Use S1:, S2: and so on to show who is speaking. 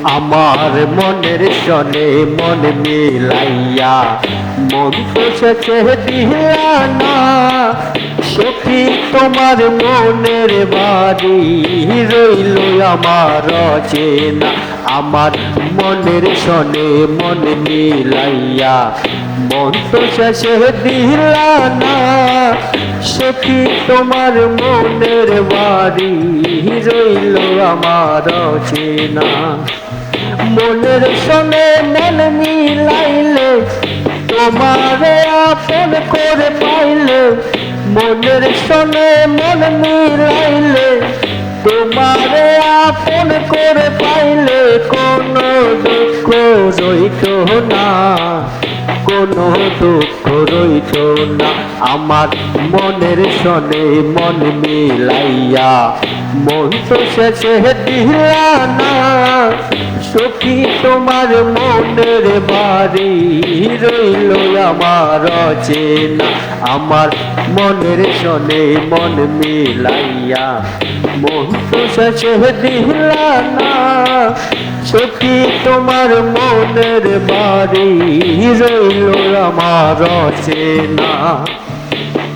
S1: আমার মনের সনে মন মিলাইয়া মন পোষেছে দিলা না সখী তোমার মনের বাড়ি রইল আমার চেনা আমার মনের সনে মন মিলাইয়া মন পোষেছে দিলা না সখী তোমার মনের বাড়ি রইল আমার চেনা মনের সঙ্গে মন মিলাইলে তোমারে আপন করে পাইলে মনের সঙ্গে মন মিলাইলে তোমারে আপন করে পাইলে কোনো দুঃখ রইত না কোনো দুঃখ রইত না আমার মনের সনে মন মিলাইয়া মন তো শেষে দিলা না সখী তোমার মনের বাড়ি রইল আমার চেনা আমার মনের সনে মন মিলাইয়া মন তো শেষে দিলা না সখী তোমার মনের বাড়ি রইল আমার চেনা।